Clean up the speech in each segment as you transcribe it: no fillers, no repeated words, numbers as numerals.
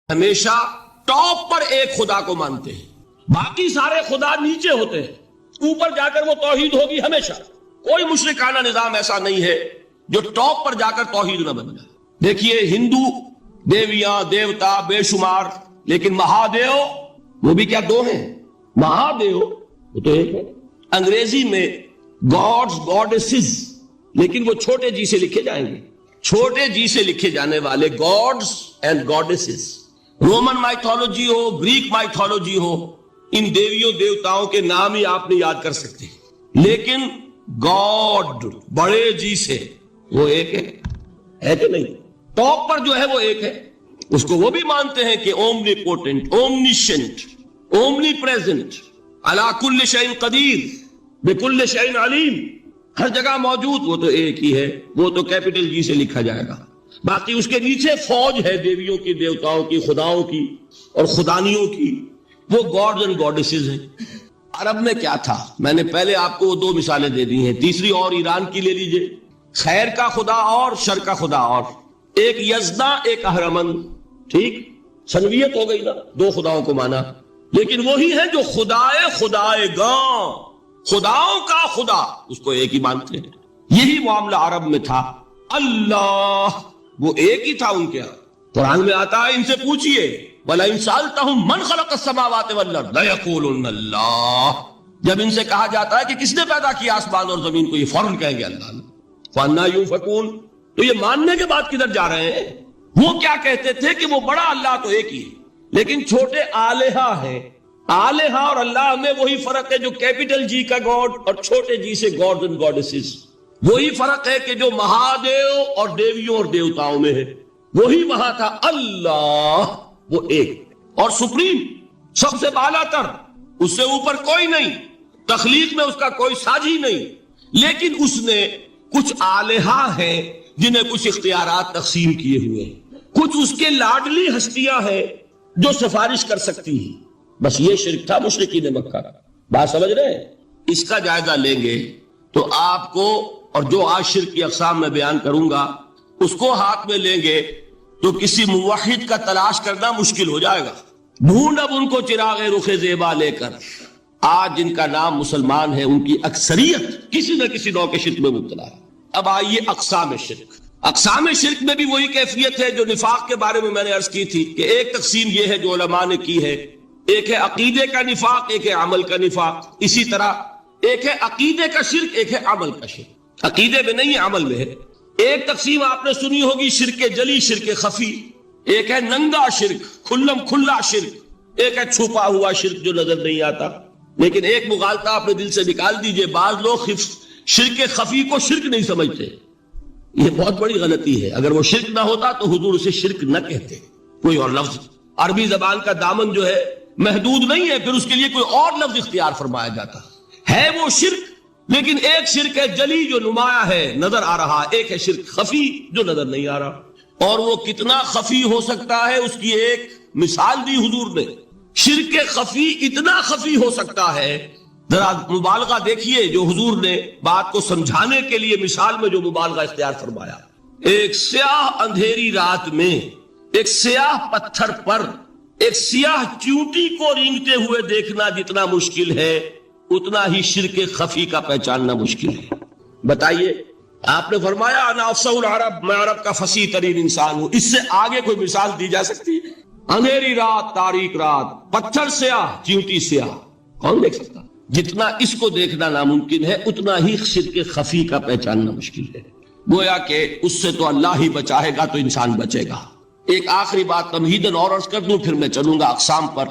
ہمیشہ ٹاپ پر ایک خدا کو مانتے ہیں، باقی سارے خدا نیچے ہوتے ہیں، اوپر جا کر وہ توحید ہوگی ہمیشہ۔ کوئی مشرکانہ نظام ایسا نہیں ہے جو ٹاپ پر جا کر توحید نہ بن جائے۔ دیکھیے ہندو دیویاں دیوتا بے شمار، لیکن مہادیو وہ بھی کیا دو ہیں؟ مہادیو وہ تو ایک ہے۔ انگریزی میں گاڈز گاڈیسز، لیکن وہ چھوٹے جی سے لکھے جائیں گے، چھوٹے جی سے لکھے جانے والے gods and goddesses. Roman mythology ہو، گریک مائتھولوجی ہو، ان دیویوں دیوتاؤں کے نام ہی آپ نہیں یاد کر سکتے، لیکن گاڈ بڑے جی سے وہ ایک ہے کہ نہیں؟ ٹاپ پر جو ہے وہ ایک ہے، اس کو وہ بھی مانتے ہیں کہ اومنی پوٹنٹ، اومنیشنٹ، اومنی پریزنٹ، علی کل شیء قدیر، بکل شیء علیم، ہر جگہ موجود، وہ تو ایک ہی ہے، وہ تو کیپٹل جی سے لکھا جائے گا۔ باقی اس کے نیچے فوج ہے دیویوں کی، دیوتاؤں کی، خداؤں کی اور خدانیوں کی، وہ گاڈز اینڈ گاڈیسز ہیں۔ عرب میں کیا تھا؟ میں نے پہلے آپ کو دو مثالیں دے دی ہیں، تیسری اور ایران کی لے لیجئے۔ خیر کا خدا اور شر کا خدا اور، ایک یزدا ایک اہرمن، ٹھیک، سنویت ہو گئی نا، دو خداؤں کو مانا، لیکن وہی ہے جو خدائے خدائے گاں، خداؤں کا خدا، اس کو ایک ہی مانتے ہیں۔ یہی معاملہ عرب میں تھا۔ اللہ وہ ایک ہی تھا ان کے ہاں۔ قرآن میں آتا ہے ان سے پوچھئے وَلَئِن سَأَلْتَهُم مَّنْ خَلَقَ السَّمَاوَاتِ وَالْأَرْضَ لَيَقُولُنَّ اللَّهُ، جب ان سے کہا جاتا ہے کہ کس نے پیدا کیا آسمان اور زمین کو، یہ فوراً کہیں گے اللہ نے۔ فَأَنَّىٰ يُؤْفَكُونَ، تو یہ ماننے کے بعد کدھر جا رہے ہیں؟ وہ کیا کہتے تھے کہ وہ بڑا اللہ تو ایک ہی ہے، لیکن چھوٹے آلہہ ہیں۔ آلہہ اور اللہ میں وہی فرق ہے جو کیپٹل جی کا گاڈ اور چھوٹے جی سے گاڈز اینڈ گاڈیسز، وہی فرق ہے کہ جو مہادیو اور دیویوں اور دیوتاؤں میں ہے، وہی وہاں تھا۔ اللہ وہ ایک اور سپریم، سب سے بالا تر، اس سے اوپر کوئی نہیں، تخلیق میں اس کا کوئی ساجی نہیں، لیکن اس نے کچھ آلہہ ہیں جنہیں کچھ اختیارات تقسیم کیے ہوئے ہیں، کچھ اس کے لاڈلی ہستیاں ہیں جو سفارش کر سکتی ہیں۔ بس یہ شرک تھا مشرکین مکہ کا۔ بات سمجھ رہے ہیں؟ اس کا جائزہ لیں گے تو آپ کو، اور جو آج شرک کی اقسام میں بیان کروں گا اس کو ہاتھ میں لیں گے تو کسی موحد کا تلاش کرنا مشکل ہو جائے گا۔ ڈھونڈ اب ان کو چراغ رخ زیبا لے کر، آج جن کا نام مسلمان ہے ان کی اکثریت کسی نہ کسی نوع کے شرک میں مبتلا ہے۔ اب آئیے اقسام شرک۔ اقسام شرک میں بھی وہی کیفیت ہے جو نفاق کے بارے میں میں نے عرض کی تھی کہ ایک تقسیم یہ ہے جو علماء نے کی ہے، ایک ہے عقیدے کا نفاق، ایک ہے عمل کا نفاق۔ اسی طرح ایک ہے عقیدے کا شرک، ایک ہے عمل کا شرک۔ عقیدے میں نہیں ہے، عمل میں ہے۔ ایک تقسیم آپ نے سنی ہوگی شرک جلی، شرک خفی، ایک ہے ننگا شرک، کھلم کھلا شرک، ایک ہے چھپا ہوا شرک جو نظر نہیں آتا۔ لیکن ایک مغالطہ اپنے دل سے نکال دیجئے، بعض لوگ شرک خفی کو شرک نہیں سمجھتے، یہ بہت بڑی غلطی ہے۔ اگر وہ شرک نہ ہوتا تو حضور اسے شرک نہ کہتے، کوئی اور لفظ۔ عربی زبان کا دامن جو ہے محدود نہیں ہے، پھر اس کے لیے کوئی اور لفظ اختیار فرمایا جاتا ہے وہ شرک۔ لیکن ایک شرک ہے جلی جو نمایاں ہے، نظر آ رہا، ایک ہے شرک خفی جو نظر نہیں آ رہا۔ اور وہ کتنا خفی ہو سکتا ہے اس کی ایک مثال دی حضور نے۔ شرک خفی اتنا خفی ہو سکتا ہے، ذرا مبالغہ دیکھیے جو حضور نے بات کو سمجھانے کے لیے مثال میں جو مبالغہ اختیار فرمایا۔ ایک سیاہ اندھیری رات میں ایک سیاہ پتھر پر ایک سیاہ چیونٹی کو رینگتے ہوئے دیکھنا جتنا مشکل ہے، اتنا ہی شرک خفی کا پہچاننا مشکل ہے۔ بتائیے، آپ نے فرمایا انا افصح العرب، میں عرب کا فصیح ترین انسان ہوں، اس سے آگے کوئی مثال دی جا سکتی ہے؟ اندھیری رات، تاریک رات، پتھر سیاہ، چیونٹی سیاہ، کون دیکھ سکتا؟ جتنا اس کو دیکھنا ناممکن ہے اتنا ہی شرک خفی کا پہچاننا مشکل ہے۔ گویا کہ اس سے تو اللہ ہی بچائے گا تو انسان بچے گا۔ ایک آخری بات تمہیداً اور عرض کر دوں، پھر میں چلوں گا اقسام پر۔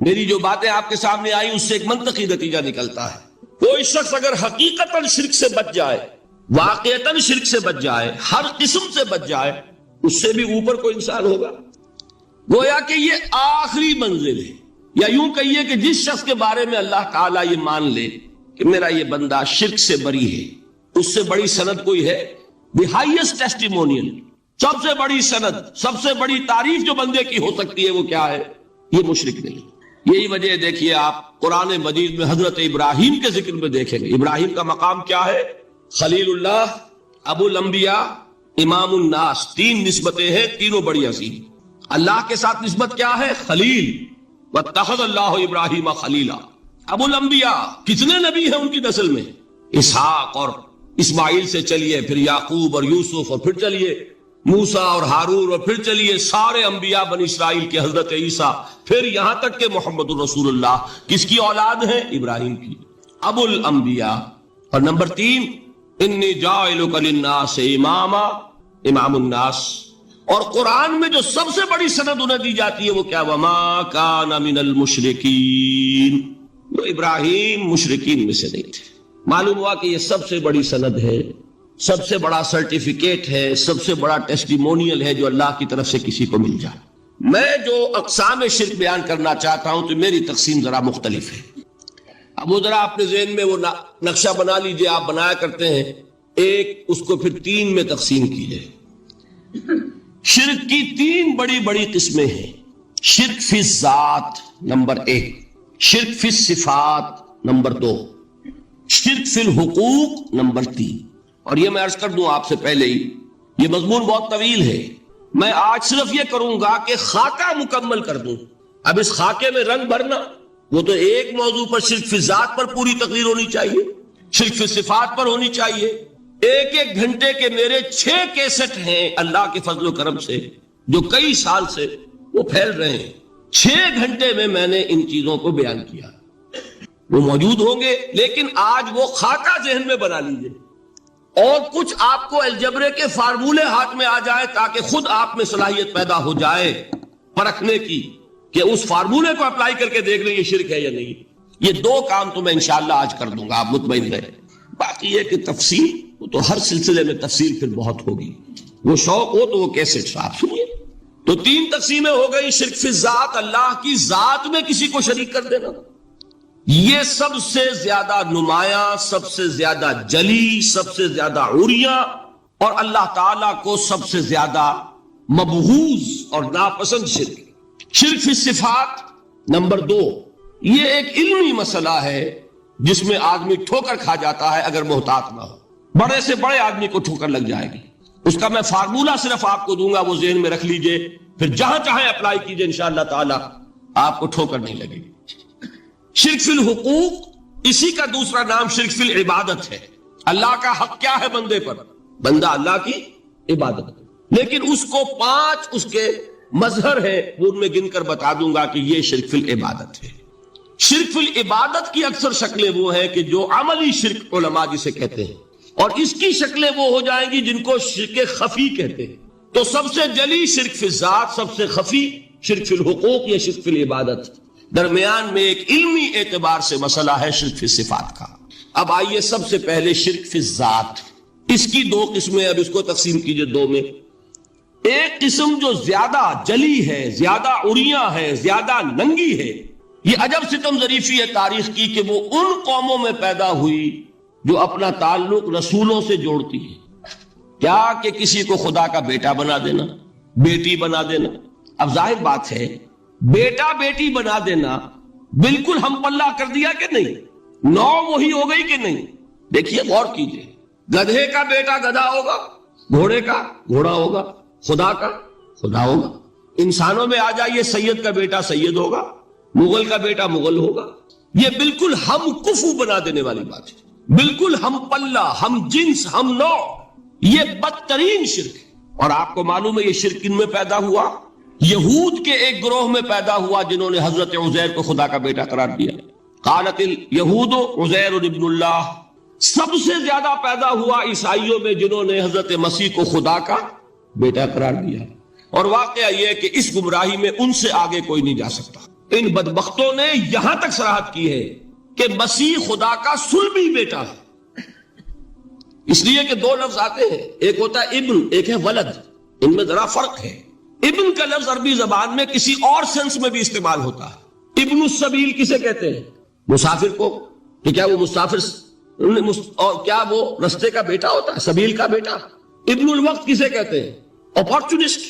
میری جو باتیں آپ کے سامنے آئی اس سے ایک منطقی نتیجہ نکلتا ہے، کوئی شخص اگر حقیقتاً شرک سے بچ جائے، واقعتاً شرک سے بچ جائے، ہر قسم سے بچ جائے، اس سے بھی اوپر کوئی انسان ہوگا۔ گویا کہ یہ آخری منزل ہے، یا یوں کہیے کہ جس شخص کے بارے میں اللہ تعالیٰ یہ مان لے کہ میرا یہ بندہ شرک سے بری ہے، اس سے بڑی سند کوئی ہے؟ دی ہائیسٹ ٹیسٹیمونیل، سب سے بڑی سند، سب سے بڑی تعریف جو بندے کی ہو سکتی ہے وہ کیا ہے؟ یہ مشرک نہیں۔ یہی وجہ دیکھیے آپ قرآن مجید میں حضرت ابراہیم کے ذکر میں دیکھیں گے، ابراہیم کا مقام کیا ہے؟ خلیل اللہ، ابو الانبیاء، امام الناس، تین نسبتیں ہیں، تینوں بڑی عظیم۔ اللہ کے ساتھ نسبت کیا ہے؟ خلیل. واتخذ اللہ ابراہیم خلیلا. ابو الانبیاء کتنے نبی ہیں ان کی نسل میں؟ اسحاق اور اسماعیل سے چلیے، پھر یعقوب اور یوسف، اور پھر چلیے موسیٰ اور ہارون، اور پھر چلیے سارے انبیاء بنی اسرائیل کے حضرت عیسیٰ، پھر یہاں تک کہ محمد الرسول اللہ کس کی اولاد ہیں؟ ابراہیم کی. ابو الانبیاء. اور نمبر 3 انی جاعلک للناس اماما، امام الناس. اور قرآن میں جو سب سے بڑی سند انہیں دی جاتی ہے وہ کیا؟ وما کان من المشرکین. وہ ابراہیم مشرکین میں سے نہیں تھے. معلوم ہوا کہ یہ سب سے بڑی سند ہے، سب سے بڑا سرٹیفکیٹ ہے، سب سے بڑا ٹیسٹیمونیل ہے جو اللہ کی طرف سے کسی کو مل جائے. میں جو اقسام شرک بیان کرنا چاہتا ہوں تو میری تقسیم ذرا مختلف ہے. اب وہ ذرا اپنے ذہن میں وہ نقشہ بنا لیجئے، آپ بنایا کرتے ہیں ایک، اس کو پھر 3 میں تقسیم کیجئے. شرک کی 3 بڑی بڑی قسمیں ہیں. شرک فی الذات نمبر 1، شرک فی الصفات نمبر 2، شرک فی الحقوق نمبر 3. اور یہ میں عرض کر دوں آپ سے پہلے ہی، یہ مضمون بہت طویل ہے. میں آج صرف یہ کروں گا کہ خاکہ مکمل کر دوں. اب اس خاکے میں رنگ بھرنا، وہ تو ایک موضوع پر شرک فی ذات پر پوری تقریر ہونی چاہیے، شرک فی صفات پر ہونی چاہیے. ایک گھنٹے کے میرے 6 کیسٹ ہیں اللہ کے فضل و کرم سے، جو کئی سال سے وہ پھیل رہے ہیں. 6 گھنٹے میں میں نے ان چیزوں کو بیان کیا. وہ موجود ہوں گے، لیکن آج وہ خاکہ ذہن میں بنا لیجئے، اور کچھ آپ کو الجبرے کے فارمولے ہاتھ میں آ جائے تاکہ خود آپ میں صلاحیت پیدا ہو جائے پرکھنے کی کہ اس فارمولے کو اپلائی کر کے دیکھ لیں یہ شرک ہے یا نہیں. یہ 2 کام تو میں انشاءاللہ آج کر دوں گا، آپ مطمئن رہیں. باقی یہ کہ تفصیل وہ تو ہر سلسلے میں تفصیل پھر بہت ہوگی. وہ شوق ہو تو وہ کیسٹ آپ سنیے. تو 3 تقسیمیں ہو گئی. شرک فی ذات، اللہ کی ذات میں کسی کو شریک کر دینا، یہ سب سے زیادہ نمایاں، سب سے زیادہ جلی، سب سے زیادہ عریاں، اور اللہ تعالیٰ کو سب سے زیادہ مبغوض اور ناپسند شرک. شرک فی الصفات نمبر 2، یہ ایک علمی مسئلہ ہے جس میں آدمی ٹھوکر کھا جاتا ہے اگر محتاط نہ ہو. بڑے سے بڑے آدمی کو ٹھوکر لگ جائے گی. اس کا میں فارمولہ صرف آپ کو دوں گا، وہ ذہن میں رکھ لیجئے، پھر جہاں چاہیں اپلائی کیجئے، انشاءاللہ تعالیٰ آپ کو ٹھوکر نہیں لگے گی. شرک فی الحقوق، اسی کا دوسرا نام شرک فی العبادت ہے. اللہ کا حق کیا ہے بندے پر؟ بندہ اللہ کی عبادت، لیکن اس کو 5 اس کے مظہر ہے، وہ ان میں گن کر بتا دوں گا کہ یہ شرک فی العبادت ہے. شرک فی العبادت کی اکثر شکلیں وہ ہیں کہ جو عملی شرک علماء جسے کہتے ہیں، اور اس کی شکلیں وہ ہو جائیں گی جن کو شرک خفی کہتے ہیں. تو سب سے جلی شرک فی الذات، سب سے خفی شرک فی الحقوق یا شرک فی العبادت. درمیان میں ایک علمی اعتبار سے مسئلہ ہے شرک فی صفات کا. اب آئیے سب سے پہلے شرک فی ذات. اس کی 2 قسمیں، اب اس کو تقسیم کیجئے 2 میں. ایک قسم جو زیادہ جلی ہے، زیادہ عریاں ہے، زیادہ ننگی ہے. یہ عجب ستم ظریفی ہے تاریخ کی کہ وہ ان قوموں میں پیدا ہوئی جو اپنا تعلق رسولوں سے جوڑتی ہے. کیا کہ کسی کو خدا کا بیٹا بنا دینا، بیٹی بنا دینا. اب ظاہر بات ہے بیٹا بیٹی بنا دینا بالکل ہم پلہ کر دیا کہ نہیں؟ نو وہی ہو گئی کہ نہیں؟ دیکھیے غور کیجئے. گدھے کا بیٹا گدھا ہوگا، گھوڑے کا گھوڑا ہوگا، خدا کا خدا ہوگا. انسانوں میں آ جائیے، سید کا بیٹا سید ہوگا، مغل کا بیٹا مغل ہوگا. یہ بالکل ہم کفو بنا دینے والی بات ہے، بالکل ہم پلہ، ہم جنس، ہم نو. یہ بدترین شرک ہے. اور آپ کو معلوم ہے یہ شرک کن میں پیدا ہوا؟ یہود کے ایک گروہ میں پیدا ہوا جنہوں نے حضرت عزیر کو خدا کا بیٹا قرار دیا. قالت الیہود عزیر ابن اللہ. سب سے زیادہ پیدا ہوا عیسائیوں میں جنہوں نے حضرت مسیح کو خدا کا بیٹا قرار دیا. اور واقعہ یہ کہ اس گمراہی میں ان سے آگے کوئی نہیں جا سکتا. ان بدبختوں نے یہاں تک صراحت کی ہے کہ مسیح خدا کا صلبی بیٹا ہے. اس لیے کہ 2 لفظ آتے ہیں، ایک ہوتا ہے ابن، ایک ہے ولد. ان میں ذرا فرق ہے. ابن کا لفظ عربی زبان میں کسی اور سینس میں بھی استعمال ہوتا ہے. ابن السبیل کسے کہتے ہیں؟ مسافر کو. کہ کیا وہ مسافر اور کیا وہ رستے کا بیٹا ہوتا ہے، سبیل کا بیٹا؟ ابن الوقت کسے کہتے ہیں؟ اپارچونسٹ.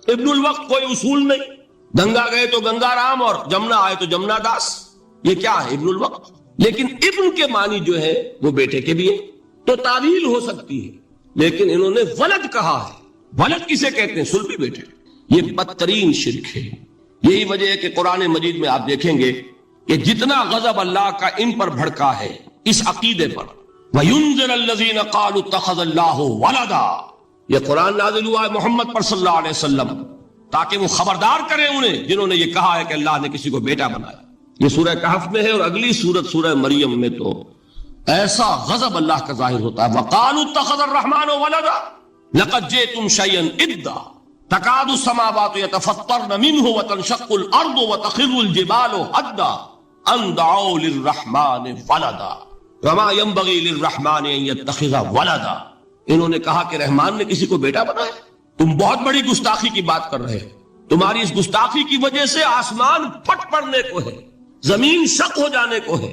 ابن الوقت کوئی اصول نہیں، گنگا گئے تو گنگا رام اور جمنا آئے تو جمنا داس. یہ کیا ہے؟ ابن الوقت. لیکن ابن کے معنی جو ہے وہ بیٹے کے بھی ہے، تو تعویل ہو سکتی ہے. لیکن انہوں نے ولد کہا ہے. ولد کسے کہتے ہیں؟ صلبی بیٹے. یہ بدترین شرک ہے۔ یہی وجہ ہے کہ قرآن مجید میں آپ دیکھیں گے کہ جتنا غضب اللہ کا ان پر بھڑکا ہے اس عقیدے پر، وَيُنذِرَ الَّذِينَ قَالُوا اتَّخَذَ اللَّهُ وَلَدًا، یہ قرآن نازل ہوا ہے محمد پر صلی اللہ علیہ وسلم تاکہ وہ خبردار کریں انہیں جنہوں نے یہ کہا ہے کہ اللہ نے کسی کو بیٹا بنایا۔ یہ سورہ کہف میں ہے، اور اگلی سورت سورہ مریم میں تو ایسا غضب اللہ کا ظاہر ہوتا ہے، وَقَالُوا اتَّخَذَ الرَّحْمَنُ وَلَدًا لَقَدْ جِئْتُمْ شَيْئًا إِدًّا تَكَادُ السَّمَاوَاتُ يَتَفَطَّرْنَ مِنْهُ وَتَنشَقُّ الْأَرْضُ وَتَخِرُّ الْجِبَالُ هَدًّا أَن دَعَوْا لِلرَّحْمَنِ وَلَدًا وَمَا يَنبَغِي لِلرَّحْمَنِ أَن يَتَّخِذَ وَلَدًا۔ انہوں نے کہا کہ رحمان نے کسی کو بیٹا بنایا۔ تم بہت بڑی گستاخی کی بات کر رہے ہو، تمہاری اس گستاخی کی وجہ سے آسمان پھٹ پڑنے کو ہے، زمین شق ہو جانے کو ہے،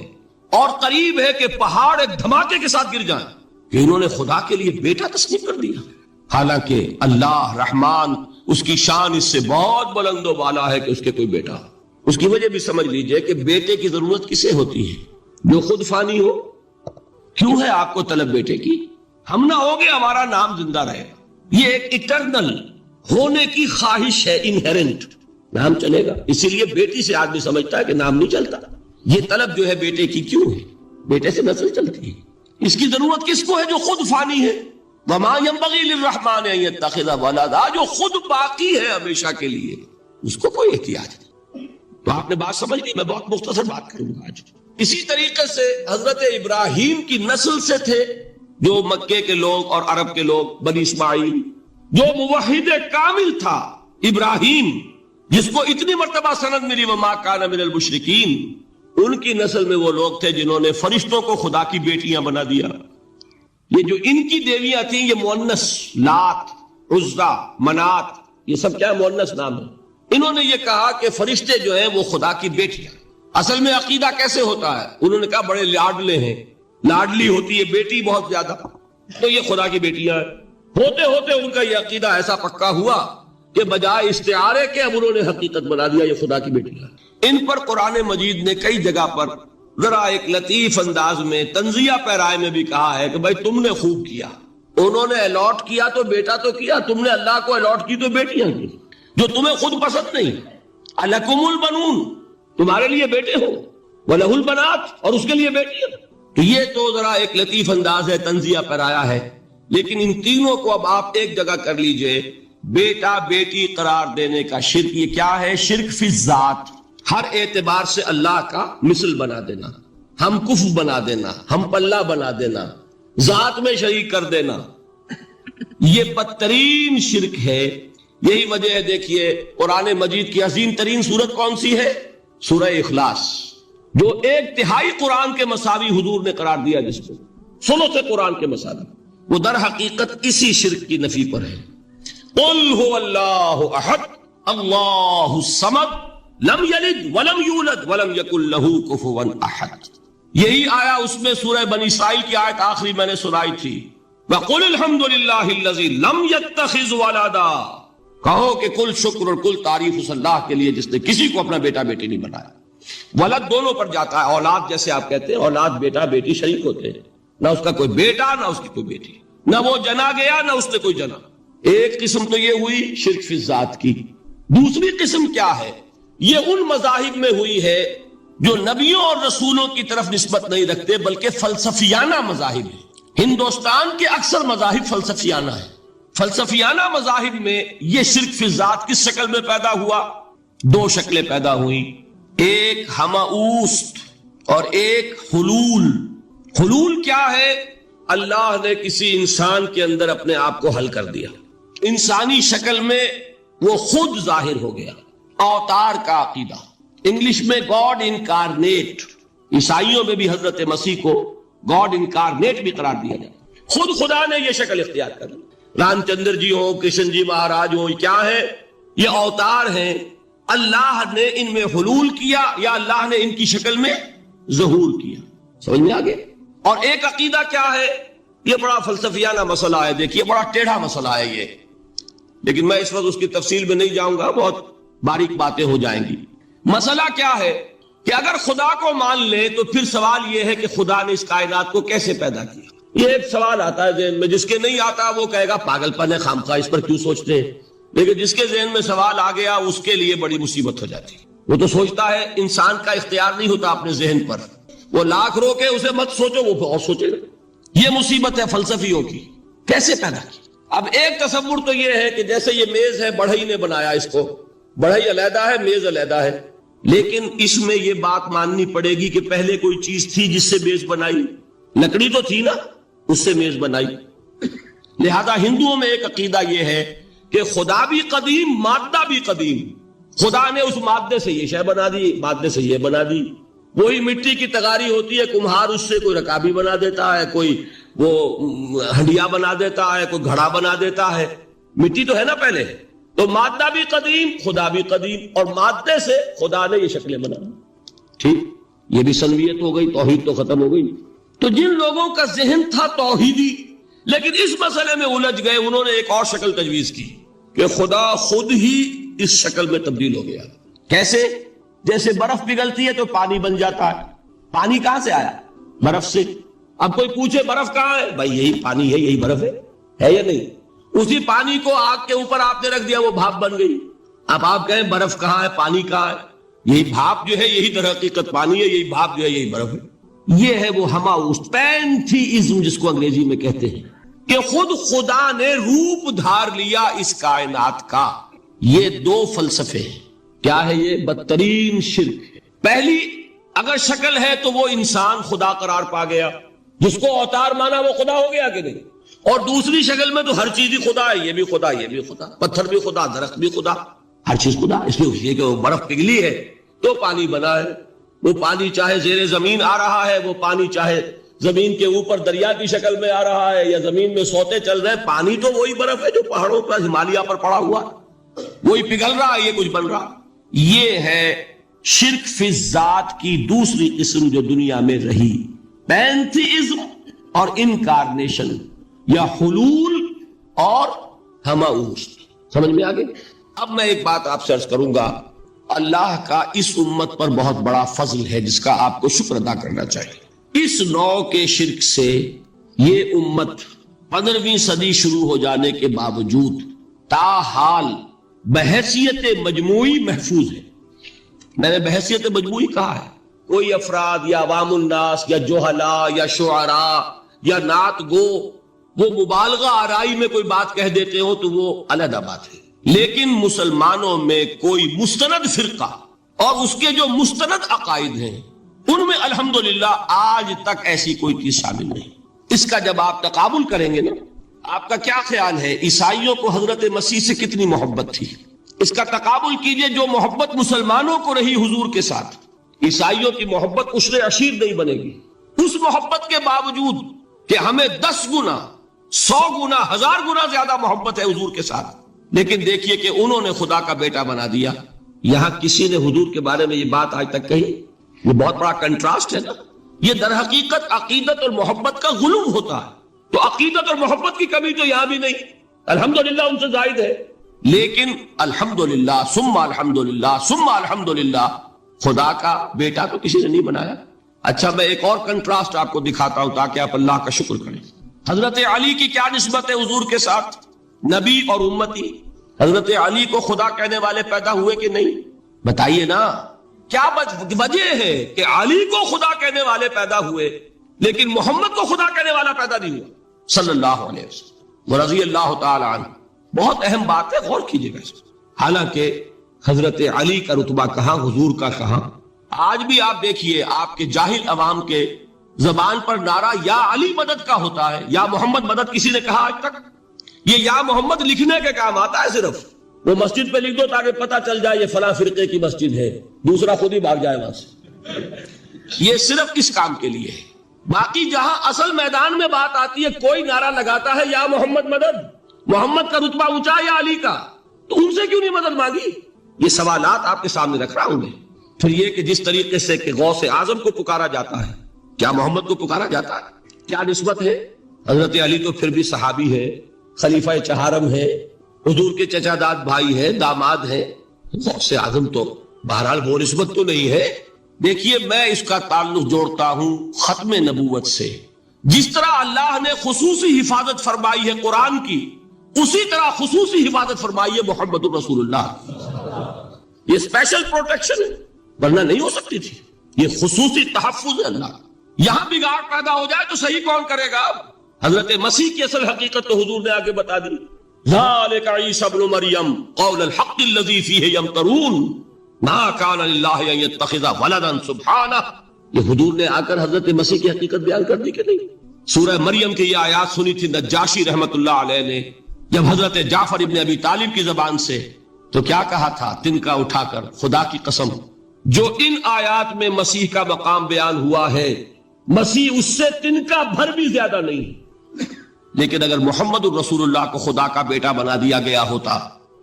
اور قریب ہے کہ پہاڑ ایک دھماکے کے ساتھ گر جائیں، کہ انہوں نے خدا کے لیے بیٹا تسلیم کر دیا۔ حالانکہ اللہ رحمان، اس کی شان اس سے بہت بلند و بالا ہے کہ اس کے کوئی بیٹا ہو۔ اس کی وجہ بھی سمجھ لیجئے کہ بیٹے کی ضرورت کسے ہوتی ہے؟ جو خود فانی ہو۔ کیوں ہے آپ کو طلب بیٹے کی؟ ہم نہ ہوگے ہمارا نام زندہ رہے گا، یہ ایک اٹرنل ہونے کی خواہش ہے، انہیرنٹ، نام چلے گا۔ اسی لیے بیٹی سے آدمی سمجھتا ہے کہ نام نہیں چلتا۔ یہ طلب جو ہے بیٹے کی کیوں ہے؟ بیٹے سے نسل چلتی ہے۔ اس کی ضرورت کس کو ہے؟ جو خود فانی ہے۔ وَمَا يَنبَغِي لِلرَّحْمَنِ أَن يَتَّخِذَ وَلَدًا، جو خود باقی ہے ہمیشہ کے لیے، اس کو کوئی احتیاج نہیں۔ تو آپ نے بات سمجھ لی، میں بہت مختصر بات کروں گا آج۔ اسی طریقے سے حضرت ابراہیم کی نسل سے تھے جو مکے کے لوگ اور عرب کے لوگ، بنی اسماعیل، جو موحد کامل تھا ابراہیم، جس کو اتنی مرتبہ سند ملی وما کان من المشرکین، ان کی نسل میں وہ لوگ تھے جنہوں نے فرشتوں کو خدا کی بیٹیاں بنا دیا۔ یہ جو ان کی دیویاں تھیں یہ مؤنث، لات، عزا، منات، یہ سب کیا مؤنث نام ہے۔ انہوں نے یہ کہا کہ فرشتے جو ہیں وہ خدا کی بیٹیاں۔ اصل میں عقیدہ کیسے ہوتا ہے؟ انہوں نے کہا بڑے لاڈلے ہیں، لاڈلی ہوتی ہے بیٹی بہت زیادہ، تو یہ خدا کی بیٹیاں ہیں۔ ہوتے ہوتے ان کا یہ عقیدہ ایسا پکا ہوا کہ بجائے استعارے کے اب انہوں نے حقیقت بنا دیا، یہ خدا کی بیٹیاں۔ ان پر قرآن مجید نے کئی جگہ پر ذرا ایک لطیف انداز میں تنزیہ پیرائے میں بھی کہا ہے کہ بھائی تم نے خوب کیا، انہوں نے الاٹ کیا تو بیٹا تو کیا، تم نے اللہ کو الاٹ کی تو بیٹیاں کی، جو تمہیں خود پسند نہیں۔ الکم البنون، تمہارے لیے بیٹے ہو، وَلَهُ الْبَنَاتُ، اور اس کے لیے بیٹیاں۔ تو یہ تو ذرا ایک لطیف انداز ہے، تنزیہ پیرایا ہے، لیکن ان تینوں کو اب آپ ایک جگہ کر لیجئے۔ بیٹا بیٹی قرار دینے کا شرک، یہ کیا ہے؟ شرک فی الذات، ہر اعتبار سے اللہ کا مثل بنا دینا، ہم کف بنا دینا، ہم پلہ بنا دینا، ذات میں شریک کر دینا، یہ بدترین شرک ہے۔ یہی وجہ ہے، دیکھیے قرآن مجید کی عظیم ترین سورت کون سی ہے؟ سورہ اخلاص، جو 1/3 قرآن کے مساوی حضور نے قرار دیا، جس کو سنو سے قرآن کے مساوی، وہ در حقیقت اسی شرک کی نفی پر ہے۔ قل هو اللہ احد اللہ الصمد لم یلد ولم یولد ولم یکن لہ کفوا احد۔ یہی آیا اس میں سورہ بنی اسرائیل کی آیت آخری میں نے سنائی تھی، وَقُلِ الْحَمْدُ لِلَّهِ الَّذِي لَمْ يَتَّخِذْ وَلَدًا، کہو کہ کل شکر اور کل تعریف اس اللہ کے لیے جس نے کسی کو اپنا بیٹا بیٹی نہیں بنایا۔ ولد دونوں پر جاتا ہے، اولاد جیسے آپ کہتے ہیں، اولاد بیٹا بیٹی شریک ہوتے ہیں، نہ اس کا کوئی بیٹا نہ اس کی کوئی بیٹی، نہ وہ جنا گیا نہ اس نے کوئی جنا۔ ایک قسم تو یہ ہوئی شرک فی الذات کی۔ دوسری قسم کیا ہے؟ یہ ان مذاہب میں ہوئی ہے جو نبیوں اور رسولوں کی طرف نسبت نہیں رکھتے بلکہ فلسفیانہ مذاہب ہیں۔ ہندوستان کے اکثر مذاہب فلسفیانہ ہیں۔ فلسفیانہ مذاہب میں یہ شرک فی الذات کس شکل میں پیدا ہوا؟ 2 شکلیں پیدا ہوئیں، ایک ہماؤست اور ایک حلول۔ حلول کیا ہے؟ اللہ نے کسی انسان کے اندر اپنے آپ کو حل کر دیا، انسانی شکل میں وہ خود ظاہر ہو گیا، اوتار کا عقیدہ، انگلش میں گاڈ انکارنیٹ۔ عیسائیوں میں بھی حضرت مسیح کو گاڈ انکارنیٹ بھی قرار دیا گیا، خود خدا نے یہ شکل اختیار کر لی۔ رام چندر جی ہوں، کرشن جی مہاراج ہوں، کیا ہے؟ یہ اوتار ہیں، اللہ نے ان میں حلول کیا یا اللہ نے ان کی شکل میں ظہور کیا۔ سمجھ میں آگے؟ اور ایک عقیدہ کیا ہے؟ یہ بڑا فلسفیانہ مسئلہ ہے، دیکھیے بڑا ٹیڑھا مسئلہ ہے یہ، لیکن میں اس وقت اس کی تفصیل میں نہیں جاؤں گا، بہت باریک باتیں ہو جائیں گی۔ مسئلہ کیا ہے کہ اگر خدا کو مان لے تو پھر سوال یہ ہے کہ خدا نے اس کائنات کو کیسے پیدا کیا؟ یہ ایک سوال آتا ہے ذہن میں، جس کے نہیں آتا وہ کہے گا پاگل پن ہے، خامخواہ اس پر کیوں سوچتے ہیں، لیکن جس کے ذہن میں سوال آ گیا اس کے لیے بڑی مصیبت ہو جاتی. وہ تو سوچتا ہے انسان کا اختیار نہیں ہوتا اپنے ذہن پر. وہ لاکھ روکے اسے مت سوچو، وہ اور سوچے گا. یہ مصیبت ہے فلسفیوں کی. کیسے پیدا کی؟ اب ایک تصور تو یہ ہے کہ جیسے یہ میز ہے، بڑھئی نے بنایا اس کو، بڑھئی علیحدہ ہے، میز علیحدہ ہے. لیکن اس میں یہ بات ماننی پڑے گی کہ پہلے کوئی چیز تھی جس سے میز بنائی. لکڑی تو تھی نا، اس سے میز بنائی. لہذا ہندوؤں میں ایک عقیدہ یہ ہے کہ خدا بھی قدیم، مادہ بھی قدیم. خدا نے اس مادے سے یہ شے بنا دی، مادے سے یہ بنا دی. وہی مٹی کی تغاری ہوتی ہے، کمہار اس سے کوئی رکابی بنا دیتا ہے، کوئی وہ ہنڈیا بنا دیتا ہے، کوئی گھڑا بنا دیتا ہے. مٹی تو ہے نا پہلے. تو مادہ بھی قدیم، خدا بھی قدیم، اور مادے سے خدا نے یہ شکلیں بنا. ٹھیک، یہ بھی سنویت ہو گئی، توحید تو ختم ہو گئی. تو جن لوگوں کا ذہن تھا توحیدی لیکن اس مسئلے میں الجھ گئے، انہوں نے ایک اور شکل تجویز کی کہ خدا خود ہی اس شکل میں تبدیل ہو گیا. کیسے؟ جیسے برف پگھلتی ہے تو پانی بن جاتا ہے. پانی کہاں سے آیا؟ برف سے. اب کوئی پوچھے برف کہاں ہے؟ بھائی یہی پانی ہے، یہی برف ہے یا نہیں؟ اسی پانی کو آگ کے اوپر آپ نے رکھ دیا، وہ بھاپ بن گئی. اب آپ کہیں برف کہاں ہے، پانی کہاں ہے؟ یہی بھاپ جو ہے یہی در حقیقت پانی ہے، یہی بھاپ جو ہے یہی برف ہے. یہ ہے وہ ہماؤس پینتھیزم جس کو انگریزی میں کہتے ہیں، کہ خود خدا نے روپ دھار لیا اس کائنات کا. یہ دو فلسفے ہیں. کیا ہے یہ؟ بدترین شرک ہے. پہلی، اگر شکل ہے تو وہ انسان خدا قرار پا گیا، جس کو اوتار مانا وہ خدا ہو گیا کہ نہیں. اور دوسری شکل میں تو ہر چیز ہی خدا ہے، یہ بھی خدا، یہ بھی خدا، پتھر بھی خدا، درخت بھی خدا، ہر چیز خدا. اس لیے کہ وہ برف پگھلی ہے تو پانی بنا ہے. وہ پانی چاہے زیر زمین آ رہا ہے، وہ پانی چاہے زمین کے اوپر دریا کی شکل میں آ رہا ہے یا زمین میں سوتے چل رہے ہیں، پانی تو وہی برف ہے جو پہاڑوں پر ہمالیہ پر پڑا ہوا ہے، وہی پگھل رہا ہے، یہ کچھ بن رہا. یہ ہے شرک فی الذات کی دوسری قسم جو دنیا میں رہی، پینتھیزم اور انکارنیشن یا حلول اور ہماؤس. سمجھ میں آگے؟ اب میں ایک بات آپ سے عرض کروں گا. اللہ کا اس امت پر بہت بڑا فضل ہے جس کا آپ کو شکر ادا کرنا چاہیے. اس نوع کے شرک سے یہ امت 15ویں صدی شروع ہو جانے کے باوجود تاحال بحیثیت مجموعی محفوظ ہے. میں نے بحیثیت مجموعی کہا ہے. کوئی افراد یا عوام الناس یا جوہلا یا شعراء یا نعت گو وہ مبالغہ آرائی میں کوئی بات کہہ دیتے ہو تو وہ علیحدہ بات ہے. لیکن مسلمانوں میں کوئی مستند فرقہ اور اس کے جو مستند عقائد ہیں ان میں الحمدللہ آج تک ایسی کوئی چیز شامل نہیں. اس کا جب آپ تقابل کریں گے نا، آپ کا کیا خیال ہے عیسائیوں کو حضرت مسیح سے کتنی محبت تھی؟ اس کا تقابل کیجئے جو محبت مسلمانوں کو رہی حضور کے ساتھ. عیسائیوں کی محبت عشر عشیر نہیں بنے گی. اس محبت کے باوجود کہ ہمیں 10 گنا 100 گنا 1000 گنا زیادہ محبت ہے حضور کے ساتھ، لیکن دیکھیے کہ انہوں نے خدا کا بیٹا بنا دیا. یہاں کسی نے حضور کے بارے میں یہ بات آج تک کہی؟ یہ بہت بڑا کنٹراسٹ ہے نا. یہ در حقیقت عقیدت اور محبت کا غلو ہوتا ہے. تو عقیدت اور محبت کی کمی تو یہاں بھی نہیں، الحمدللہ ان سے زائد ہے. لیکن الحمدللہ ثم الحمدللہ ثم الحمدللہ خدا کا بیٹا تو کسی نے نہیں بنایا. اچھا میں ایک اور کنٹراسٹ آپ کو دکھاتا ہوں تاکہ آپ اللہ کا شکر کریں. حضرت علی کی کیا نسبت ہے حضور کے ساتھ؟ نبی اور امتی. حضرت علی کو خدا کہنے والے پیدا ہوئے کہ نہیں؟ بتائیے نا. کیا وجہ ہے کہ علی کو خدا کہنے والے پیدا ہوئے لیکن محمد کو خدا کہنے والا پیدا نہیں ہوا صلی اللہ علیہ وسلم ورضی اللہ تعالی عنہ؟ بہت اہم بات ہے، غور کیجیے گا. حالانکہ حضرت علی کا رتبہ کہاں، حضور کا کہاں. آج بھی آپ دیکھیے آپ کے جاہل عوام کے زبان پر نعرہ یا علی مدد کا ہوتا ہے، یا محمد مدد کسی نے کہا آج تک؟ یہ یا محمد لکھنے کے کام آتا ہے. صرف وہ مسجد پہ لکھ دو تاکہ پتہ چل جائے یہ فلاں فرقے کی مسجد ہے، دوسرا خود ہی بھاگ جائے وہاں سے. یہ صرف اس کام کے لیے ہے. باقی جہاں اصل میدان میں بات آتی ہے کوئی نعرہ لگاتا ہے یا محمد مدد، محمد کا رتبہ اونچا یا علی کا، تو ان سے کیوں نہیں مدد مانگی؟ یہ سوالات آپ کے سامنے رکھ رہا ہوں میں. پھر یہ کہ جس طریقے سے کہ غوث اعظم کو پکارا جاتا ہے، کیا محمد کو پکارا جاتا ہے؟ کیا نسبت ہے؟ حضرت علی تو پھر بھی صحابی ہے، خلیفہ چہارم ہے، حضور کے چچا داد بھائی ہے، داماد ہے. غوث اعظم تو بہرحال وہ نسبت تو نہیں ہے. دیکھیے میں اس کا تعلق جوڑتا ہوں ختم نبوت سے. جس طرح اللہ نے خصوصی حفاظت فرمائی ہے قرآن کی، اسی طرح خصوصی حفاظت فرمائیے محمد الرسول اللہ. یہ اسپیشل پروٹیکشن ہے، ورنہ نہیں ہو سکتی تھی. یہ خصوصی تحفظ ہے اللہ. یہاں بگاڑ پیدا ہو جائے تو صحیح کون کرے گا؟ حضرت مسیح کی اصل حقیقت تو حضور نے آگے بتا دی. ذالک عیسی ابن مریم قول الحق الذی فیہ یمترون ما کان للہ ان یتخذ ولدا سبحانہ. یہ حضور نے آ کر حضرت مسیح کی حقیقت بیان کر دی کہ نہیں؟ سورہ مریم کی یہ آیات سنی تھی نجاشی رحمت اللہ علیہ نے جب حضرت جعفر ابن ابی طالب کی زبان سے، تو کیا کہا تھا تنکا اٹھا کر، خدا کی قسم جو ان آیات میں مسیح کا مقام بیان ہوا ہے، مسیح اس سے تنکا بھر بھی زیادہ نہیں. لیکن اگر محمد الرسول اللہ کو خدا کا بیٹا بنا دیا گیا ہوتا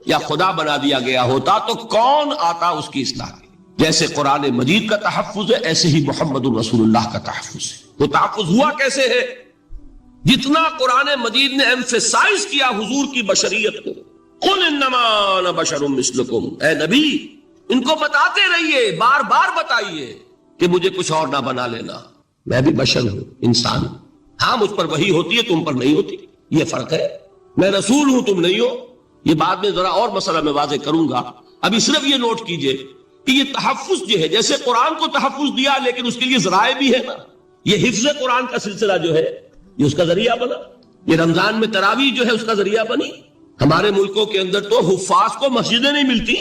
یا خدا بنا دیا گیا ہوتا تو کون آتا اس کی اصلاح کے؟ جیسے قرآن مجید کا تحفظ ہے ایسے ہی محمد الرسول اللہ کا تحفظ ہے. وہ تحفظ ہوا کیسے ہے؟ جتنا قرآن مجید نے ایمفیسائز کیا حضور کی بشریت کو، قل انما انا بشر مثلکم، اے نبی ان کو بتاتے رہیے، بار بار بتائیے کہ مجھے کچھ اور نہ بنا لینا، میں بھی بشر ہوں، انسان ہوں. ہاں مجھ پر وحی ہوتی ہے، تم پر نہیں ہوتی، یہ فرق ہے. میں رسول ہوں، تم نہیں ہو. یہ بعد میں ذرا اور مسئلہ میں واضح کروں گا. ابھی صرف یہ نوٹ کیجئے کہ یہ تحفظ جو ہے، جیسے قرآن کو تحفظ دیا لیکن اس کے لیے ذرائع بھی ہے نا. یہ حفظ قرآن کا سلسلہ جو ہے یہ اس کا ذریعہ بنا. یہ رمضان میں تراویح جو ہے اس کا ذریعہ بنی. ہمارے ملکوں کے اندر تو حفاظ کو مسجدیں نہیں ملتی،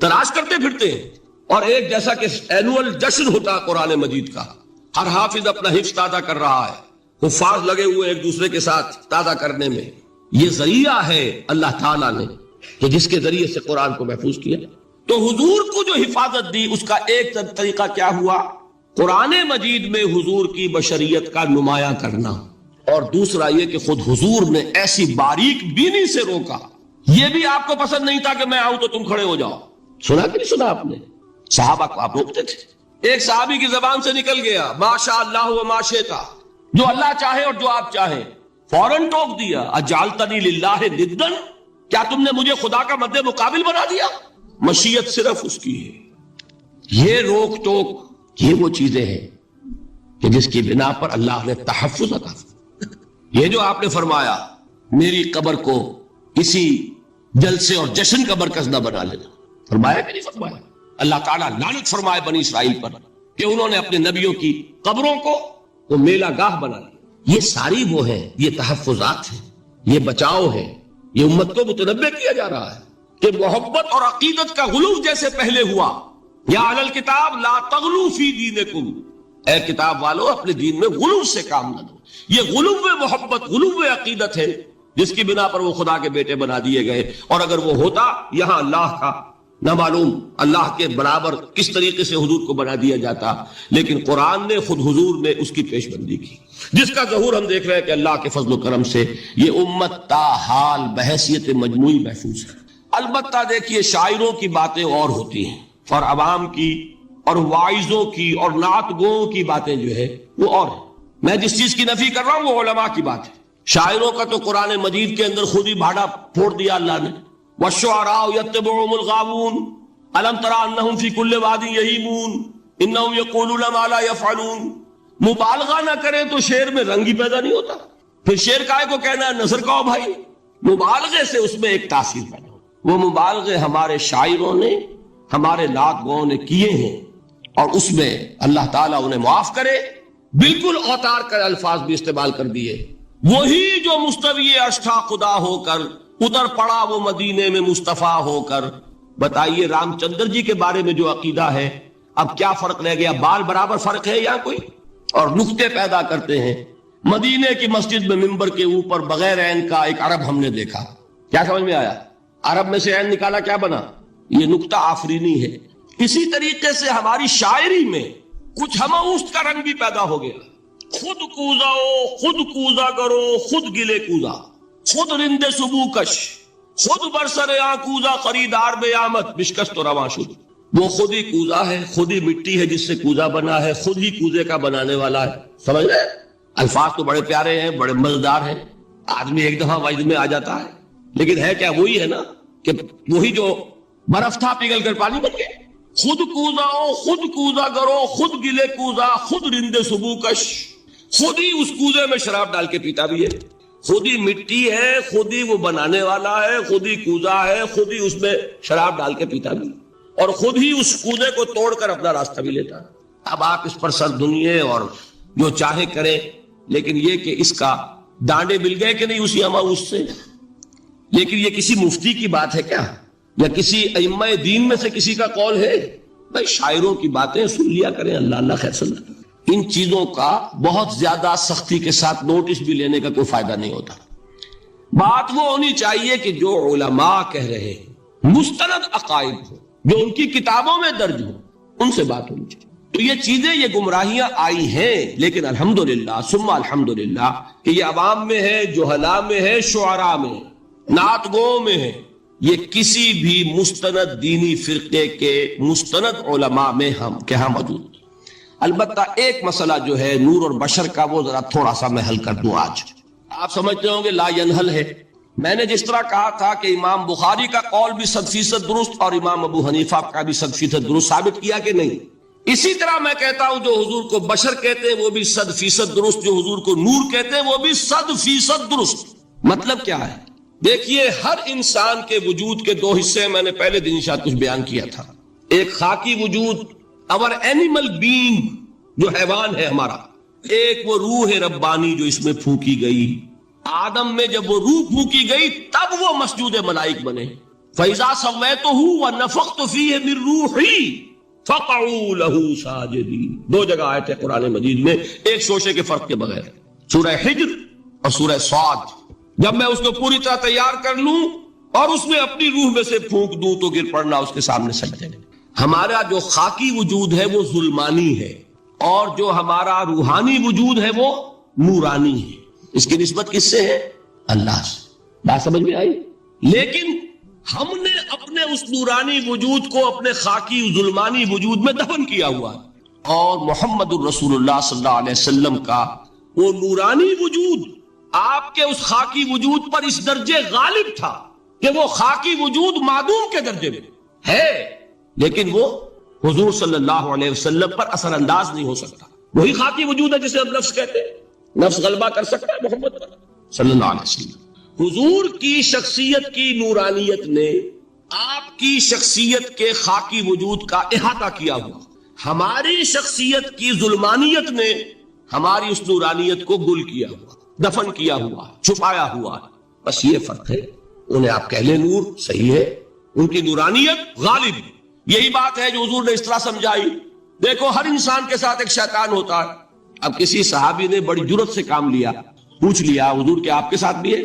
تلاش کرتے پھرتے ہیں. اور ایک جیسا کہ اینول جشن ہوتا ہے قرآن مجید کا، ہر حافظ اپنا حفظ تازہ کر رہا ہے، حفاظ لگے ہوئے ایک دوسرے کے ساتھ تازہ کرنے میں. یہ ذریعہ ہے اللہ تعالیٰ نے کہ جس کے ذریعے سے قرآن کو محفوظ کیا. تو حضور کو جو حفاظت دی اس کا ایک طریقہ کیا ہوا؟ قرآن مجید میں حضور کی بشریت کا نمایاں کرنا، اور دوسرا یہ کہ خود حضور نے ایسی باریک بینی سے روکا. یہ بھی آپ کو پسند نہیں تھا کہ میں آؤں تو تم کھڑے ہو جاؤ. سنا کہ نہیں سنا آپ نے؟ صحابہ کو آپ روکتے تھے. ایک صحابی کی زبان سے نکل گیا ما شاء اللہ و ما شئت، جو اللہ چاہے اور جو آپ چاہیں، فوراً ٹوک دیا اجعلتنی للہ ندا، کیا تم نے مجھے خدا کا مد مقابل بنا دیا؟ مشیت صرف اس کی ہے. یہ روک ٹوک یہ وہ چیزیں ہیں کہ جس کی بنا پر اللہ نے تحفظ عطا فرمایا. یہ جو آپ نے فرمایا میری قبر کو کسی جلسے اور جشن کا مرکز نہ بنا لینا، فرمایا کہ نہیں فرمایا؟ اللہ تعالیٰ لعنت فرمائے بنی اسرائیل پر کہ انہوں نے اپنے نبیوں کی قبروں کو وہ میلہ گاہ بنا لیا. یہ ساری وہ ہیں، یہ تحفظات ہیں، یہ بچاؤ ہے. یہ امت کو متنبہ کیا جا رہا ہے کہ محبت اور عقیدت کا غلو جیسے پہلے ہوا، یا اہل الکتاب لا تغلو فی دینکم، اے کتاب والو اپنے دین میں غلو سے کام نہ دو. یہ غلو محبت، غلو عقیدت ہے جس کی بنا پر وہ خدا کے بیٹے بنا دیے گئے. اور اگر وہ ہوتا یہاں اللہ کا نہ معلوم اللہ کے برابر کس طریقے سے حضور کو بنا دیا جاتا. لیکن قرآن نے خود حضور نے اس کی پیش بندی کی، جس کا ظہور ہم دیکھ رہے ہیں کہ اللہ کے فضل و کرم سے یہ امت تا حال بحیثیت مجموعی محفوظ ہے. البتہ دیکھیے شاعروں کی باتیں اور ہوتی ہیں، اور عوام کی اور واعظوں کی اور نعت گوؤں کی باتیں جو ہے وہ اور ہیں. میں جس چیز کی نفی کر رہا ہوں وہ علماء کی بات ہے. شاعروں کا تو قرآن مجید کے اندر خود ہی بھاڑا پھوڑ دیا اللہ نے. وَالشُّعَرَاءُ يَتَّبِعُهُمُ الْغَاوُونَ أَلَمْ تَرَ أَنَّهُمْ فِي كُلِّ وَادٍ يَهِيمُونَ إِنَّهُمْ يَقُولُونَ مَا لَا يَفْعَلُونَ. مبالغہ نہ کرے تو شعر میں رنگ ہی پیدا نہیں ہوتا. پھر شعر کائے کو کہنا ہے نظر کہو بھائی. مبالغے سے اس میں ایک تاثیر پیدا ہو. وہ مبالغے ہمارے شاعروں نے ہمارے نعت گاؤں نے کیے ہیں، اور اس میں اللہ تعالیٰ انہیں معاف کرے بالکل اوتار کر الفاظ بھی استعمال کر دیے. وہی جو مستوی عرش تھا خدا ہو کر اتر پڑا وہ مدینے میں مصطفیٰ ہو کر. بتائیے رام چندر جی کے بارے میں جو عقیدہ ہے اب کیا فرق رہ گیا؟ بال برابر فرق ہے یا کوئی؟ اور نقطے پیدا کرتے ہیں. مدینے کی مسجد میں ممبر کے اوپر بغیر عین کا ایک عرب ہم نے دیکھا. کیا سمجھ میں آیا؟ عرب میں سے عین نکالا، کیا بنا؟ یہ نقطہ آفرینی ہے. اسی طریقے سے ہماری شاعری میں کچھ ہماؤست کا رنگ بھی پیدا ہو گیا. خود کوزاؤ، خود کوزا کرو، خود گلے کوزا، خود رند صبو کش، خود برسر کوزا خریدار بے آمد بشکست و رواں شد. وہ خود ہی کوزا ہے، خود ہی مٹی ہے جس سے کوزا بنا ہے، خود ہی کوزے کا بنانے والا ہے. سمجھ رہے؟ الفاظ تو بڑے پیارے ہیں، بڑے مزیدار ہیں، آدمی ایک دفعہ وجد میں آ جاتا ہے. لیکن ہے کیا؟ وہی ہے نا کہ وہی جو برف تھا پگھل کر پانی بن گیا. خود کوزاؤ، خود کوزا کرو، خود گلے کوزا، خود رند صبو کش. خود ہی اس کوزے میں شراب ڈال کے پیتا بھی ہے. خود ہی مٹی ہے، خود ہی وہ بنانے والا ہے، خود ہی کوزہ ہے، خود ہی اس میں شراب ڈال کے پیتا بھی، اور خود ہی اس کوزے کو توڑ کر اپنا راستہ بھی لیتا ہے۔ اب آپ اس پر سر دھنیے اور جو چاہے کریں، لیکن یہ کہ اس کا ڈانڈے مل گئے کہ نہیں اسی اماؤس سے۔ لیکن یہ کسی مفتی کی بات ہے کیا، یا کسی ائمہ دین میں سے کسی کا قول ہے؟ بھائی شاعروں کی باتیں سن لیا کریں، اللہ اللہ خیر صلی اللہ۔ ان چیزوں کا بہت زیادہ سختی کے ساتھ نوٹس بھی لینے کا کوئی فائدہ نہیں ہوتا۔ بات وہ ہونی چاہیے کہ جو علماء کہہ رہے ہیں مستند عقائد ہو، جو ان کی کتابوں میں درج ہو، ان سے بات ہونی چاہیے۔ تو یہ چیزیں، یہ گمراہیاں آئی ہیں، لیکن الحمدللہ ثم الحمدللہ کہ یہ عوام میں ہے، جہلاء میں ہے، شعراء میں ہے، نعت گو میں ہے، یہ کسی بھی مستند دینی فرقے کے مستند علماء میں ہم کے ہاں موجود۔ البتہ ایک مسئلہ جو ہے نور اور بشر کا، وہ ذرا تھوڑا سا میں حل کر دوں آج۔ آپ سمجھتے ہوں گے لا ینحل ہے، میں نے جس طرح کہا تھا کہ امام بخاری کا قول بھی 100% درست اور امام ابو حنیفہ کا بھی 100% درست ثابت کیا کہ نہیں، اسی طرح میں کہتا ہوں جو حضور کو بشر کہتے ہیں وہ بھی 100% درست، جو حضور کو نور کہتے ہیں وہ بھی 100% درست۔ مطلب کیا ہے؟ دیکھیے، ہر انسان کے وجود کے دو حصے میں نے پہلے دن شاید کچھ بیان کیا تھا۔ ایک خاکی وجود، اور اینیمل بینگ جو حیوان ہے ہمارا، ایک وہ روح ربانی جو اس میں پھونکی گئی۔ آدم میں جب وہ روح پھونکی گئی تب وہ مسجود ملائک بنے۔ فَإِذَا سَوَّيْتُهُ وَنَفَخْتُ فِيهِ مِن رُوحِي فَقَعُوا لَهُ سَاجِدِينَ۔ دو جگہ آئے تھے قرآن مجید میں ایک شوشے کے فرق کے بغیر، سورہ حجر اور سورہ صاد۔ جب میں اس کو پوری طرح تیار کر لوں اور اس میں اپنی روح میں سے پھونک دوں تو گر پڑنا اس کے سامنے سجدے میں۔ ہمارا جو خاکی وجود ہے وہ ظلمانی ہے، اور جو ہمارا روحانی وجود ہے وہ نورانی ہے۔ اس کی نسبت کس سے ہے؟ اللہ سے۔ بات سمجھ میں آئی؟ لیکن ہم نے اپنے اس نورانی وجود کو اپنے خاکی ظلمانی وجود میں دفن کیا ہوا ہے، اور محمد الرسول اللہ صلی اللہ علیہ وسلم کا وہ نورانی وجود آپ کے اس خاکی وجود پر اس درجے غالب تھا کہ وہ خاکی وجود معدوم کے درجے میں ہے، لیکن وہ حضور صلی اللہ علیہ وسلم پر اثر انداز نہیں ہو سکتا۔ وہی خاکی وجود ہے جسے ہم نفس کہتے ہیں، نفس غلبہ کر سکتا ہے محمد پر صلی اللہ علیہ وسلم۔ حضور کی شخصیت کی نورانیت نے آپ کی شخصیت کے خاکی وجود کا احاطہ کیا ہوا، ہماری شخصیت کی ظلمانیت نے ہماری اس نورانیت کو گل کیا ہوا، دفن کیا ہوا، چھپایا ہوا۔ بس یہ فرق ہے۔ انہیں آپ کہہ لیں نور، صحیح ہے، ان کی نورانیت غالب۔ یہی بات ہے جو حضور نے اس طرح سمجھائی۔ دیکھو، ہر انسان کے ساتھ ایک شیطان ہوتا ہے۔ اب کسی صحابی نے بڑی جرت سے کام لیا، پوچھ لیا حضور کہ آپ کے ساتھ بھی ہے؟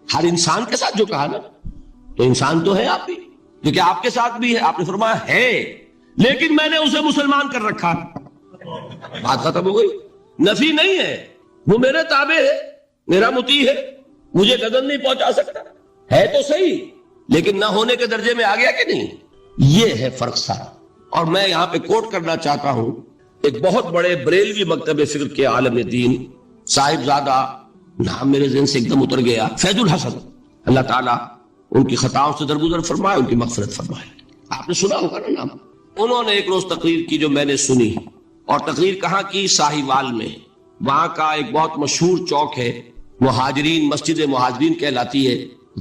ہر انسان کے ساتھ جو کہا نا، تو انسان تو ہے آپ بھی، جو کہ آپ کے ساتھ بھی ہے۔ آپ نے فرمایا ہے، لیکن میں نے اسے مسلمان کر رکھا۔ بات ختم ہو گئی۔ نفی نہیں ہے، وہ میرے تابع ہے، میرا مطیع ہے، مجھے گزن نہیں پہنچا سکتا۔ ہے تو صحیح، لیکن نہ ہونے کے درجے میں آ گیا کہ نہیں؟ یہ ہے فرق سارا۔ اور میں یہاں پہ کوٹ کرنا چاہتا ہوں ایک بہت بڑے بریلوی مکتب فکر کے عالم دین، صاحبزادہ، نام میرے ذہن سے ایک دم اتر گیا، فیض الحسن، اللہ تعالیٰ ان کی خطاؤں سے درگزر فرمائے، ان کی مغفرت فرمائے۔ آپ نے سنا ہوگا نا نام۔ انہوں نے ایک روز تقریر کی جو میں نے سنی، اور تقریر کہاں کی؟ ساہیوال میں۔ وہاں کا ایک بہت مشہور چوک ہے، مہاجرین، مسجد مہاجرین کہلاتی ہے،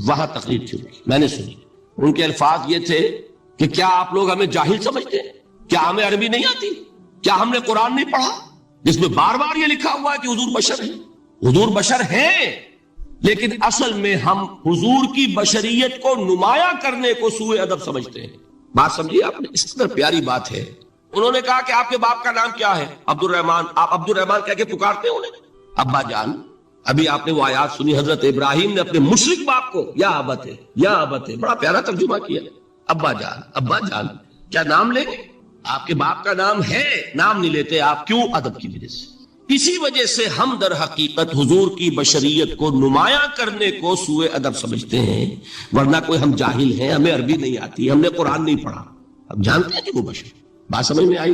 وہاں تقریر تھی، میں نے سنی۔ ان کے الفاظ یہ تھے کہ کیا آپ لوگ ہمیں جاہل سمجھتے ہیں؟ کیا ہمیں عربی نہیں آتی؟ کیا ہم نے قرآن نہیں پڑھا جس میں بار بار یہ لکھا ہوا ہے کہ حضور بشر ہیں؟ حضور بشر ہیں، لیکن اصل میں ہم حضور کی بشریت کو نمایاں کرنے کو سوء ادب سمجھتے ہیں۔ بات سمجھیے آپ نے، اس قدر پیاری بات ہے۔ انہوں نے کہا کہ آپ کے باپ کا نام کیا ہے؟ عبد الرحمان۔ آپ عبد الرحمان کہہ کے پکارتے ہیں انہیں؟ ابا جان۔ ابھی آپ نے وہ آیات سنی، حضرت ابراہیم نے اپنے مشرک باپ کو یا ابت ہے، یا ابت ہے، بڑا پیارا ترجمہ کیا، ابا جان، ابا جان۔ کیا نام لیں گے؟ آپ کے باپ کا نام ہے، نام نہیں لیتے آپ، کیوں؟ ادب کی وجہ سے۔ اسی وجہ سے ہم در حقیقت حضور کی بشریت کو نمایاں کرنے کو سوء ادب سمجھتے ہیں، ورنہ کوئی ہم جاہل ہیں، ہمیں عربی نہیں آتی، ہم نے قرآن نہیں پڑھا، اب جانتے ہیں کہ وہ بشر۔ بات سمجھ میں آئی؟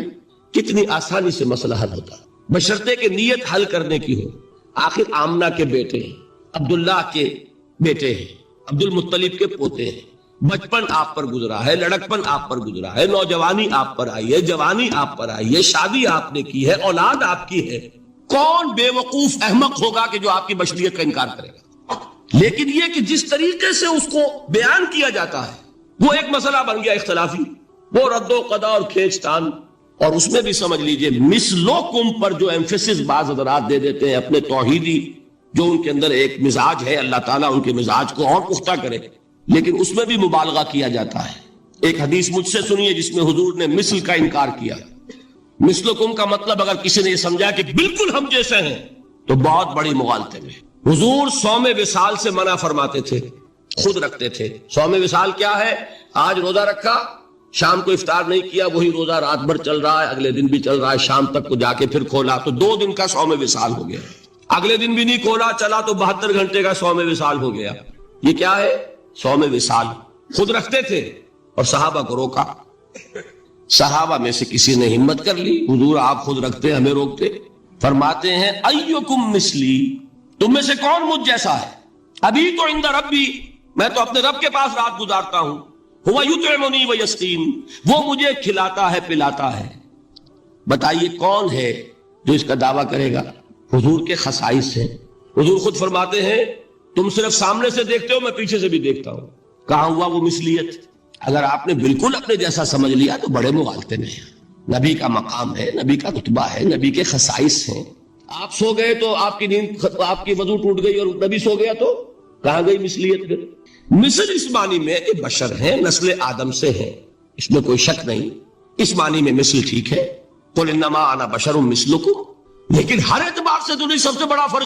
کتنی آسانی سے مسئلہ حل ہوتا، بشرطے کہ نیت حل کرنے کی ہو۔ آخر آمنہ کے بیٹے ہیں، عبداللہ کے بیٹے ہیں، عبد المطلب کے پوتے ہیں، بچپن آپ پر گزرا ہے، لڑکپن آپ پر گزرا ہے، نوجوانی آپ پر آئی ہے، جوانی آپ پر آئی ہے، شادی آپ نے کی ہے، اولاد آپ کی ہے۔ کون بے وقوف احمق ہوگا کہ جو آپ کی بشریت کا انکار کرے گا؟ لیکن یہ کہ جس طریقے سے اس کو بیان کیا جاتا ہے وہ ایک مسئلہ بن گیا اختلافی، وہ رد و قضا اور کھینچ تان. اور اس میں بھی سمجھ لیجئے مثلکم پر جو ایمفیسس بعض حضرات دے دیتے ہیں اپنے توحیدی، جو ان کے اندر ایک مزاج ہے، اللہ تعالیٰ ان کے مزاج کو اور پختہ کرے، لیکن اس میں بھی مبالغہ کیا جاتا ہے. ایک حدیث مجھ سے سنیے جس میں حضور نے مثل کا انکار کیا. مثلکم کا مطلب اگر کسی نے یہ سمجھا کہ بالکل ہم جیسے ہیں تو بہت بڑی مغالطے میں. حضور صوم وصال سے منع فرماتے تھے، خود رکھتے تھے. صوم وصال کیا ہے؟ آج روزہ رکھا، شام کو افطار نہیں کیا، وہی روزہ رات بھر چل رہا ہے، اگلے دن بھی چل رہا ہے، شام تک کو جا کے پھر کھولا تو 2 دن کا صوم وصال ہو گیا. اگلے دن بھی نہیں کھولا، چلا تو 72 گھنٹے کا صوم وصال ہو گیا. یہ کیا ہے؟ صوم وصال. خود رکھتے تھے اور صحابہ کو روکا. صحابہ میں سے کسی نے ہمت کر لی، حضور آپ خود رکھتے ہمیں روکتے. فرماتے ہیں ایکم مثلی، تم میں سے کون مجھ جیسا ہے؟ ابھی تو عند ربی، میں تو اپنے رب کے پاس رات گزارتا ہوں. ہوا یطعمنی ویسقین، وہ مجھے کھلاتا ہے پلاتا ہے. بتائیے کون ہے جو اس کا دعویٰ کرے گا؟ حضور کے خصائص ہیں. حضور خود فرماتے ہیں تم صرف سامنے سے دیکھتے ہو، میں پیچھے سے بھی دیکھتا ہوں. کہاں ہوا وہ مثلیت؟ اگر آپ نے بالکل اپنے جیسا سمجھ لیا تو بڑے مغالطے میں ہیں. نبی کا مقام ہے، نبی کا رتبہ ہے، نبی کے خصائص ہیں. آپ سو گئے تو آپ کی نیند، آپ کی وضو ٹوٹ گئی اور نبی سو گیا تو کہاں گئی مثلیت پھر؟ مثل اس معنی میں کہ بشر ہیں، نسل آدم سے ہیں، اس میں کوئی شک نہیں. اس معنی میں مثل ٹھیک ہے، قل انما انا بشر مثلکم، لیکن ہر اعتبار سے تو نہیں. سب سے بڑا فرق